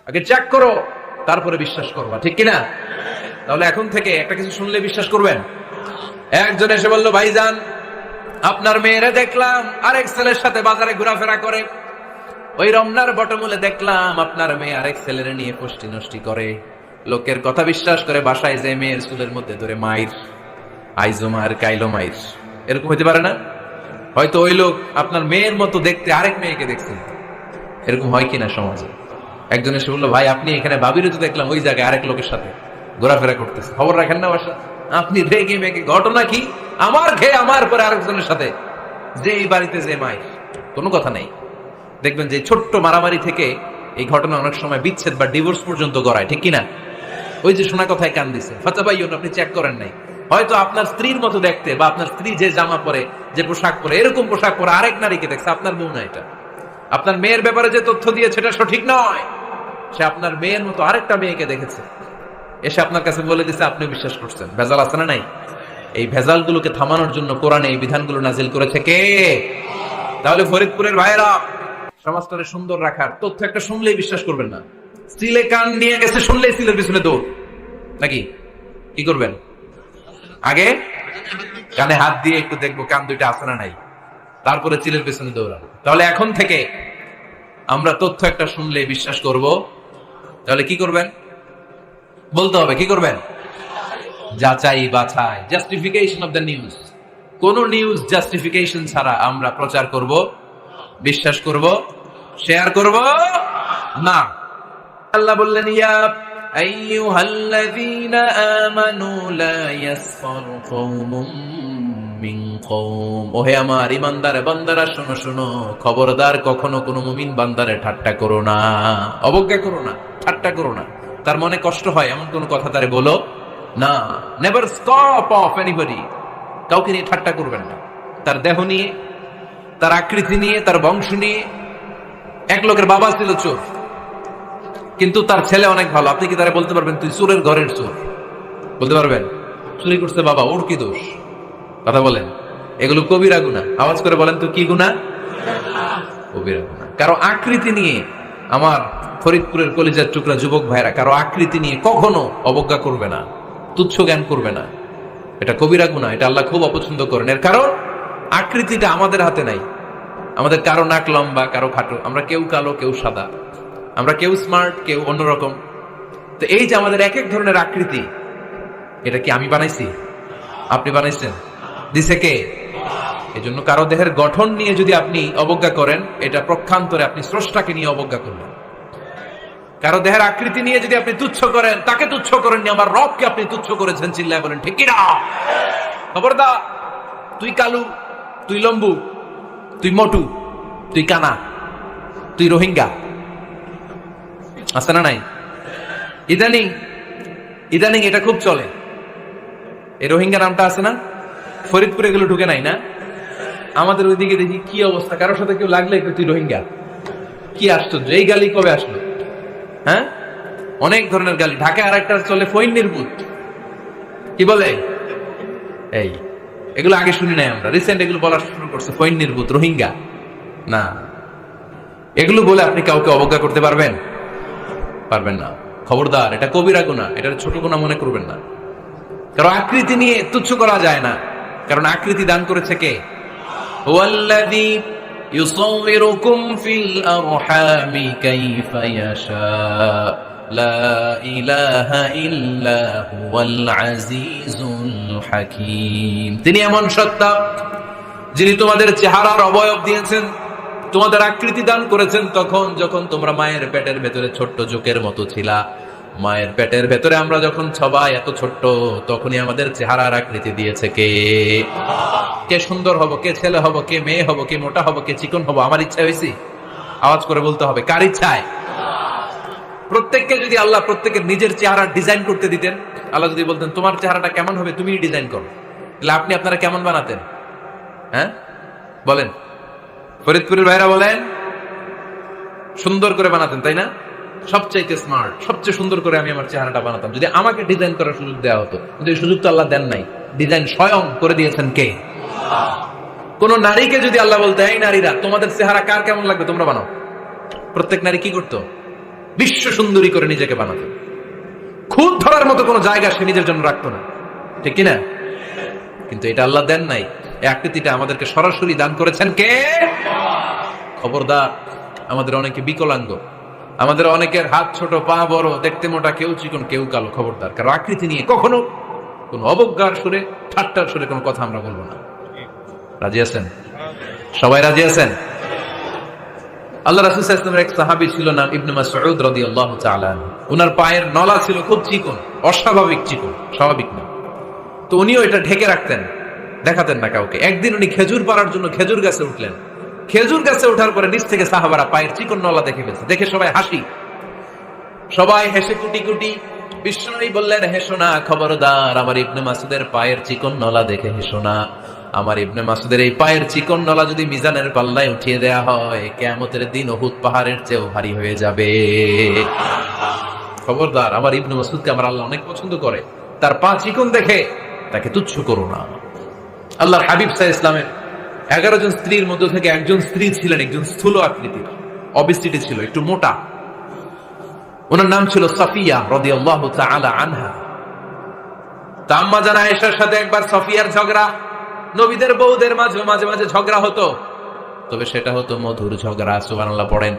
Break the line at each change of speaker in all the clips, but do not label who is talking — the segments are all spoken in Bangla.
আগে চেক করো, তারপরে বিশ্বাস করবা, ঠিক কিনা? তাহলে এখন থেকে একটা কিছু শুনলে বিশ্বাস করবেন। একজন এসে বলল, ভাইজান আপনার মেয়েরে দেখলাম আরেক ছেলের সাথে বাজারে ঘোরাফেরা করে, ওই রমনার বটমূলে দেখলাম আপনার মেয়ে আরেক ছেলের নিয়ে পুষ্টি নষ্টি করে, লোকের কথা বিশ্বাস করে বাসায় যে মেয়ের চুলের মধ্যে ধরে মাইর, আইজো মায়ের কাইলো মাইর। এরকম হতে পারে না? হয়তো ওই লোক আপনার মেয়ের মতো দেখতে আরেক মেয়েকে দেখছেন। এরকম হয় কিনা সমাজে? একজন এসে বললো, ভাই আপনি এখানে ভাবিরও তো দেখলাম ওই জায়গায় আরেক লোকের সাথে ঘোরাফেরা করতেছে, খবর রাখেন না বাসা? আপনি রেগে মেগে, ঘটনা কি? আমার খেয়ে আমার পরে আরেকজনের সাথে, যে এই বাড়িতে যে মাইর, কোনো কথা নেই। দেখবেন যে ছোট্ট মারামারি থেকে এই ঘটনা অনেক সময় বিচ্ছেদ বা ডিভোর্স পর্যন্ত গড়ায়, ঠিক কিনা? ওই যে শোনা কথায় কান দিছে, ফাতা ভাই আপনি চেক করেন নাই, হয়তো আপনার স্ত্রীর মতো দেখতে বা আপনার স্ত্রী যে জামা পরে, যে পোশাক পরে, এরকম পোশাক পরে আরেক নারীকে দেখছে, আপনার বউ না এটা। আপনার মেয়ের ব্যাপারে যে তথ্য দিয়েছে এটা সঠিক নয়, সে আপনার মেয়ের মতো আরেকটা মেয়েকে দেখেছে, এসে আপনার কাছে বলে দিচ্ছে, আপনি বিশ্বাস করছেন। ভেজাল আছে না নাই? এই ভেজালগুলোকে থামানোর জন্য কোরআনে এই বিধানগুলো নাজিল করেছে কে? তাহলে ফরিদপুরের ভাইয়েরা, সমাজটাকে সুন্দর রাখার তথ্য একটা শুনলেই বিশ্বাস করবেন না। সিলে কান নিয়ে গেছে শুনলেই সিলের পিছনে দৌড়, নাকি? কি করবেন? আগে কানে হাত দিয়ে একটু দেখবো কান দুইটা আছে না নাই, তারপরে চিলের পেছনে দৌড়াবো। তাহলে এখন থেকে আমরা তথ্য একটা শুনলে বিশ্বাস করব। তাহলে কি করবেন? বলতে হবে কি করবেন? যাচাই বাছাই, জাস্টিফিকেশন অফ দ্য নিউজ। কোন নিউজ জাস্টিফিকেশন ছাড়া আমরা প্রচার করব, বিশ্বাস করব, শেয়ার করব না। আল্লাহ বললেন, ইয়া আইয়ুহাল্লাযীনা আমানু লা ইয়াসফার কওমুম মিন কওম। ওহে আমার ঈমানদার বান্দারা, শোনো শোনো, খবরদার কখনো কোনো মুমিন বান্দারে ঠাট্টা করো না, অবজ্ঞা করো না, ঠাট্টা করো না। তার মনে কষ্ট হয় এমন কোন কথা তারে বলো না। Never stop of anybody. কাউকে নিয়ে ঠাট্টা করবেন না, তার দেহ নিয়ে, তার আকৃতি নিয়ে, তার বংশ নিয়ে। এক লোকের বাবা ছিল চোর, কিন্তু তার ছেলে অনেক ভালো। আপনি কি তারা বলতে পারবেন তুই চোরের ঘরের চোর? বলতে পারবেন? চুরি করছে বাবা, ওর কি দোষ? কথা বলেন। এগুলো কবিরা গুনাহ। আওয়াজ করে বলেন তো কি গুনাহ? কবিরা গুনাহ। কারো আকৃতি নিয়ে, আমার ফরিদপুরের কলিজার টুকরা যুবক ভাইরা, কারো আকৃতি নিয়ে কখনো অবজ্ঞা করবে না, তুচ্ছ জ্ঞান করবে না। এটা কবিরা গুনাহ, এটা আল্লাহ খুব অপছন্দ করেন। এর কারণ আকৃতিটা আমাদের হাতে নাই। আমাদের কারো নাক লম্বা, কারো খাটো, আমরা কেউ কালো, কেউ সাদা, আমরা কেউ স্মার্ট, কেউ অন্যরকম। তো এই যে আমাদের এক এক ধরনের আকৃতি, এটা কি আমি বানাইছি? আপনি বানাইছেন? দিছে কে? এই জন্য কারো দেহের গঠন নিয়ে যদি আপনি অবজ্ঞা করেন, এটা প্রক্ষান্তরে আপনি স্রষ্টাকে নিয়ে অবজ্ঞা করলেন। কারো দেহের আকৃতি নিয়ে যদি আপনি তুচ্ছ করেন, তাকে তুচ্ছ করেননি, আমার রবকে আপনি তুচ্ছ করেছেন। চিল্লায় বলেন ঠিক কিনা? খবরদার, তুই কালু, তুই লম্বু, তুই মোটু, তুই কানা, তুই রোহিঙ্গা, আছে না নাই? ইদানিং ইদানিং এটা খুব চলে। এই রোহিঙ্গা নামটা আছে না? ফরিদপুরে এগুলো ঢুকে নাই না? আমাদের ওইদিকে দেখি কি অবস্থা, কারোর সাথে কেউ লাগলে তুই রোহিঙ্গা। কি আশ্চর্য, এই গালি কবে আসলো? হ্যাঁ, অনেক ধরনের গালি। ঢাকায় আর একটা চলে ফৈন্নির ভূত, কি বলে? এই এগুলো আগে শুনি নাই আমরা, রিসেন্ট এগুলো বলা শুরু করছে। ফৈন্নির ভূত, রোহিঙ্গা না, এগুলো বলে আপনি কাউকে অবজ্ঞা করতে পারবেন? পারবেন না। খবরদার, এটা কবিরা গুনাহ, এটা ছোট গুনাহ মনে করবেন না। কারণ আকৃতি নিয়ে তুচ্ছ করা যায় না, কারণ আকৃতি দান করেছে কে? ওয়াল্লাযী ইউসাউবিরুকুম ফিল আরহামি কাইফা ইয়াশা, লা ইলাহা ইল্লা হুয়াল আজিজুল হাকীম। তিনি এমন সত্তা যিনি তোমাদের চেহারার অবয়ব দিয়েছেন, তোমাদের আকৃতি দান করেছেন তখন যখন তোমরা মায়ের পেটের ভেতরে ছোট্ট জোকের মতো ছিলা। মায়ের পেটের ভেতরে আমরা যখন সবাই এত ছোট্ট, তখনই আমাদের চেহারার আকৃতি দিয়েছে কে? কে সুন্দর হব, কে ছেলে হব, কে মেয়ে হব, কে মোটা হব, কে চিকন হব, আমার ইচ্ছা হয়েছি? আওয়াজ করে বলতে হবে, কার ইচ্ছায়? প্রত্যেককে যদি আল্লাহ প্রত্যেকের নিজের চেহারা ডিজাইন করতে দিতেন, আল্লাহ যদি বলতেন তোমার চেহারাটা কেমন হবে তুমি ডিজাইন করো, তাহলে আপনি আপনারা কেমন বানাতেন? হ্যাঁ বলেন, ফরিদপুরের ভাইরা বলেন, সুন্দর করে বানাতেন তাই না? সবচাইতে স্মার্ট, সবচেয়ে সুন্দর করে আমি আমার চেহারাটা বানাতাম যদি আমাকে ডিজাইন করার সুযোগ দেওয়া হতো। কিন্তু এই সুযোগ তো আল্লাহ দেন নাই। ডিজাইন স্বয়ং করে দিয়েছেন কে? কোন নারীকে যদি আল্লাহ বলতে, এই নারীরা তোমাদের চেহারা কার কেমন লাগবে তোমরা বানাও, প্রত্যেক নারী কি করতো? বিশ্ব সুন্দরী করে নিজেকে বানাতেন। খুদ ধরার মতো কোনো জায়গা সে নিজের জন্য রাখতো না, ঠিক কিনা? কিন্তু এটা আল্লাহ দেন নাই, এই আকৃতিটা আমাদেরকে সরাসরি দান করেছেন কে? খবরদার, আমাদের অনেকে বিকলাঙ্গ, আমাদের অনেকের হাত ছোট, পা বড়, দেখতে মোটা, কেউ চিকন, কেউ কালো। খবরদার, কারণ আকৃতি নিয়ে কখনো কোনো অবজ্ঞার সুরে, ঠাট্টার সুরে কোনো কথা আমরা বলবো না। রাজি আছেন? সবাই রাজি আছেন? আল্লাহ রাসূল সাল্লাল্লাহু আলাইহি ওয়াসাল্লামের এক সাহাবী ছিল নাম ইবনে মাসউদ রাদিয়াল্লাহু তাআলা। উনার পায়ের নলা ছিল খুব চিকন, অস্বাভাবিক চিকন, স্বাভাবিক না। তো উনিও এটা ঢেকে রাখতেন, দেখাতেন না কাউকে। একদিন উনি খেজুর পাড়ার জন্য খেজুর গাছে উঠলেন। খেজুর গাছে ওঠার পরে নিচ থেকে সাহাবারা পায়ের চিকন নলা দেখে ফেলছে। দেখে সবাই হাসি, সবাই হেসে কুটি কুটি। বিশ্বনবী বললেন, হেসো না, খবরদার, আমার ইবনে মাসউদের পায়ের চিকন নলা দেখে হেসো না। আমার ইবনে মাসউদের এই পায়ের চিকন নলা যদি মিজানের পাল্লায় উঠিয়ে দেয়া হয়, কিয়ামতের দিন উহুদ পাহাড়ের চেয়েও ভারী হয়ে যাবে। খবরদার, আমার ইবনে মাসউদকে আমার আল্লাহ অনেক পছন্দ করে, তার পা চিকন দেখে তাকে তুচ্ছ করো না। আল্লাহর হাবিব সাল্লাল্লাহু আলাইহি ওয়াসাল্লামের 11 জন স্ত্রীর মধ্যে থেকে একজন স্ত্রী ছিলেন একজন স্থূল আকৃতির, অবিসিটি ছিল, একটু মোটা। ওনার নাম ছিল সাফিয়া রাদিয়াল্লাহু তাআলা আনহা। তা আম্মা জান আয়েশার সাথে একবার সাফিয়ার ঝগড়া। নবীদের বউদের মাঝে মাঝে মাঝে ঝগড়া হতো, তবে সেটা হতো মধুর ঝগড়া। সুবহানাল্লাহ পড়েন।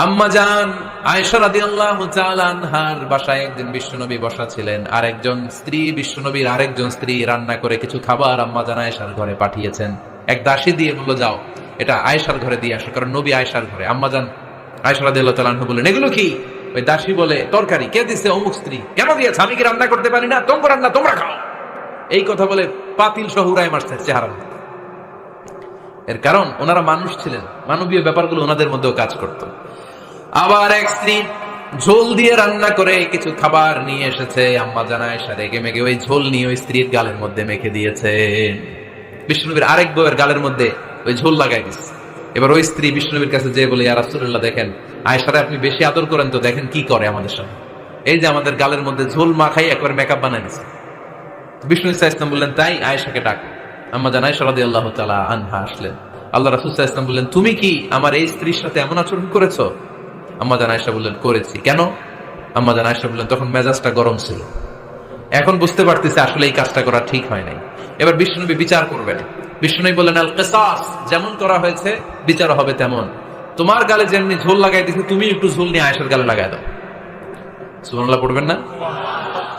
আম্মা জান আয়েশা রাদিয়াল্লাহু তাআলা আনহার বাসায় একদিন বিশ্বনবী বসা ছিলেন, আর একজন স্ত্রী, বিশ্বনবীর আরেকজন স্ত্রী রান্না করে কিছু খাবার আম্মা জান আয়েশার ঘরে পাঠিয়েছেন। এক দাসী দিয়ে বলল, যাও এটা আয়েশার ঘরে দিয়ে আসো, কারণ নবী আয়েশার ঘরে। আম্মা জান আয়েশা রাদিয়াল্লাহু তাআলা আনহা বললেন, এগুলো কি? ওই দাসী বলে, তরকারি। কে দিছে? অমুক স্ত্রী। কেন দিয়েছে? আমি কি রান্না করতে পারি না? তোমরা রান্না তোমরা খাও। এই কথা বলে পাতিল সহ উড়ায় মারছে চেহারা। এর কারণ ওনারা মানুষ ছিলেন, মানবীয় ব্যাপারগুলো ওনাদের মধ্যেও কাজ করত। আবার এক স্ত্রী ঝোল দিয়ে রান্না করে কিছু খাবার নিয়ে এসেছে। আম্মা জান আয়েশা রেগে মেগে ওই ঝোল নিয়ে ওই স্ত্রীর গালের মধ্যে মেখে দিয়েছে। বিষ্ণুনবীর আরেক বউয়ের গালের মধ্যে ওই ঝোল লাগাই দিচ্ছে। এবার ওই স্ত্রী বিষ্ণুনবীর কাছে যেয়ে বলে, ইয়া রাসূলুল্লাহ, দেখেন আয়েশারে আপনি বেশি আদর করেন তো, দেখেন কি করে আমাদের সাথে। এই যে আমাদের গালের মধ্যে ঝোল মাখাই একবার মেকআপ বানাই দিচ্ছে। বিষ্ণু সাল্লাল্লাহু আলাইহি ওয়াসাল্লাম বললেন, তাই আয়েশাকে ডাকো। আম্মা জান আয়েশা রাদিয়াল্লাহু তাআলা আনহা আসলেন। আল্লাহ রাসূল সাল্লাল্লাহু আলাইহি ওয়াসাল্লাম বললেন, তুমি কি আমার এই স্ত্রীর সাথে এমন আচরণ করেছো? আম্মা জান আয়েশা বললেন, করেছি। কেন? আম্মা জান আয়েশা বললেন, তখন মেজাজটা গরম ছিল, এখন বুঝতে পারতেছি আসলে এই কাজটা করা ঠিক হয় নাই। এবার বিশ্বনবী বিচার করবেন। বিশ্বনবী বললেন, আল কিসাস, যেমন করা হয়েছে বিচার হবে তেমন। তোমার গালে যেমনি ঝোল লাগাই দিয়েছে, তুমি একটু ঝোল নিয়ে আয়েশার গালে লাগাই দাও। সুবহানাল্লাহ পড়বেন না?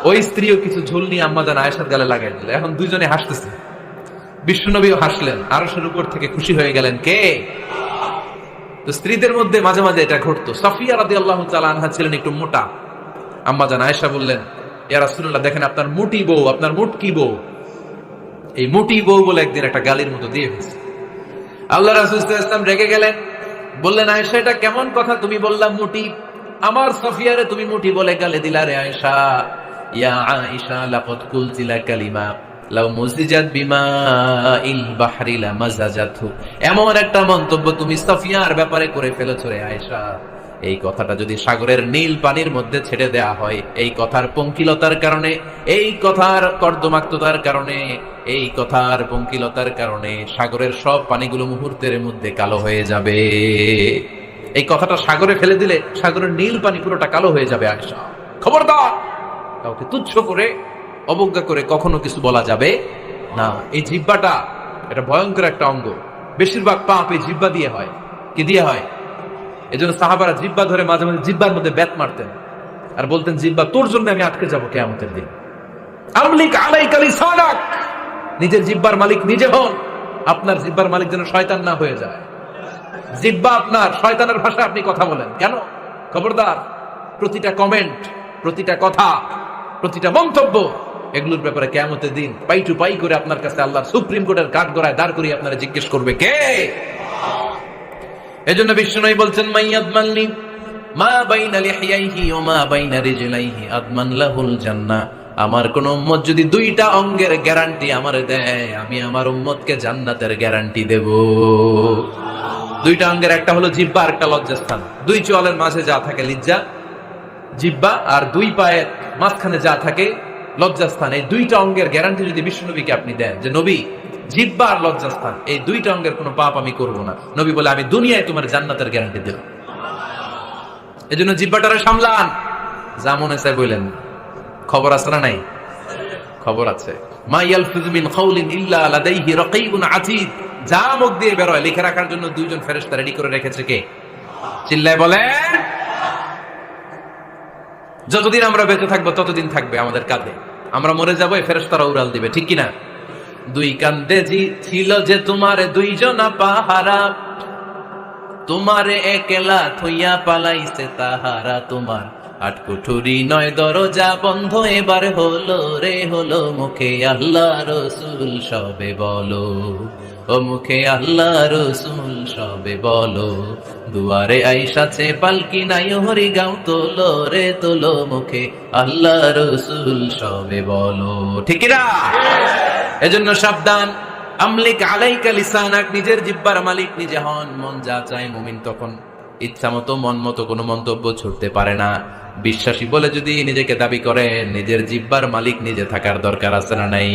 ওই স্ত্রীও কিছু ঝোল নিয়ে আম্মা জান আয়েশার গালে লাগাই দিল। এখন দুইজনে হাসতেছে, বিশ্বনবীও হাসলেন, আরশের উপর থেকে খুশি হয়ে গেলেন কে? তো স্ত্রীদের মধ্যে মাঝে মাঝে এটা ঘটতো। সাফিয়া রাদিয়াল্লাহু তাআলা আনহা ছিলেন একটু মোটা। আম্মা জান আয়েশা বললেন, ইয়া রাসূলুল্লাহ, দেখেন আপনার মুটি বউ, আপনার মুটকি বউ, এই মুটি বউ বলে একদিন একটা গালির মতো দিয়ে ফেলছে। আল্লাহ রাসূল সাল্লাল্লাহু আলাইহি ওয়াসাল্লাম রেগে গেলেন, বললেন, আয়েশা এটা কেমন কথা তুমি বললা মুটি? আমার সাফিয়ারে তুমি মুটি বলে গালি দিলা রে আয়েশা। ইয়া আয়েশা লাকাদ কুলতি লা কালিমা লাউ মুজিজাত বিমাইল বাহরি লামাজাজাতহু। এমন একটা মন্তব্য তুমি সাফিয়ার ব্যাপারে করে ফেলেছো রে আয়েশা, এই কথাটা যদি সাগরের নীল পানির মধ্যে ছেড়ে দেয়া হয়, এই কথার পঙ্কিলতার কারণে, এই কথার কর্দমাক্ততার কারণে, এই কথার পঙ্কিলতার কারণে সাগরের সব পানিগুলো মুহূর্তের মধ্যে কালো হয়ে যাবে। এই কথাটা সাগরে ফেলে দিলে সাগরের নীল পানি পুরোটা কালো হয়ে যাবে। আয়েশা, খবরদার, কাউকে তুচ্ছ করে, অবজ্ঞা করে কখনো কিছু বলা যাবে না। এই জিহ্বাটা এটা ভয়ঙ্কর একটা অঙ্গ। বেশিরভাগ পাপ এই জিহ্বা দিয়ে হয়। কি দিয়ে হয়? এজন্য সাহাবারা জিহ্বা ধরে মাঝে মাঝে জিহ্বার মধ্যে ব্যাত মারতেন আর বলতেন, জিহ্বা তোর জন্য আমি আটকে যাবো কিয়ামতের দিন। আমলিক আলাইকা লিসানাক, নিজের জিহ্বার মালিক নিজে হন, আপনার জিহ্বার মালিক যেন শয়তান না হয়ে যায়। জিহ্বা আপনার, শয়তানের ভাষায় আপনি কথা বলেন কেন? খবরদার, প্রতিটা কমেন্ট, প্রতিটা কথা, প্রতিটা মন্তব্য, এগুলোর ব্যাপারে কিয়ামতের দিন পাই টু পাই করে আপনার কাছে আল্লাহর সুপ্রিম কোর্টের কাঠগড়ায় দাঁড় করিয়ে আপনারা জিজ্ঞেস করবে কে? এজন্য বিষ্ণু বলছেন, মাইয়াদমাননি মা বাইনা লিহিয়াইহি ওয়া মা বাইনা রিজলাইহি আদমান লাহুল জান্নাহ। আমার কোন উম্মত যদি দুইটা অঙ্গের গ্যারান্টি আমারে দেয়, আমি আমার উম্মতকে জান্নাতের গ্যারান্টি দেব। দুইটা অঙ্গের, একটা হলো জিহ্বা আর একটা লজ্জাস্থান। দুই চোয়ালের মাঝে যা থাকে লিজ্জা, জিহ্বা, আর দুই পায়ের মাঝখানে যা থাকে লজ্জাস্থান। এই দুইটা অঙ্গের গ্যারান্টি যদি বিশ্বনবীকে আপনি দেন, যে নবী জিহ্বা আর লজ্জাস্থান এই দুইটা অঙ্গের কোনো পাপ আমি করব না, নবী বলে, আমি দুনিয়ায় তোমার জান্নাতের গ্যারান্টি দেব। এজন্য জিহ্বাটারে সামলান, যা মনে চায় বললেন। খবর আছে না নাই? খবর আছে। মা ইয়ালফিযু মিন কাওলিন ইল্লা লাদাইহি রাকীবুন আতীদ। যা মুখ দিয়ে বের হয় লিখে রাখার জন্য দুইজন ফেরেশতা রেডি করে রেখেছে কে? চিল্লায় বলেন। যতদিন আমরা বেঁচে থাকবো ততদিন থাকবে আমাদের কাঁধে। আমরা মরে যাবো, এই ফেরেশতারা উড়াল দিবে, ঠিক কিনা? দুই কান্দে ছিল যে তোমার দুইজনা পাহারা, তোমারে একলা থইয়া পালাইছে তাহারা। তোমার আট কুঠুরি নয় দরজা বন্ধ এবার হলো রে হলো, মুখে আল্লাহ রসুল সবে বলো, ও মুখে আল্লাহ রসুল সবে বলো। দুয়ারে আইসাছে পালকি নাই হরি গাও তোলো রে তোলো, মুখে আল্লাহ রসুল সবে বলো, ঠিক না? এজন্য সাবধান। আমলিক আলাইকা লিসানাক, নিজের জিহ্বার মালিক নিজে হন। মন যা চায় মুমিন তখন ইচ্ছা মতো মন মতো কোনো মন্তব্য ছুটতে পারে না। বিশ্বাসী বলে যদি নিজেকে দাবি করেন, নিজের জিহ্বার মালিক নিজে থাকার দরকার আছে না নাই?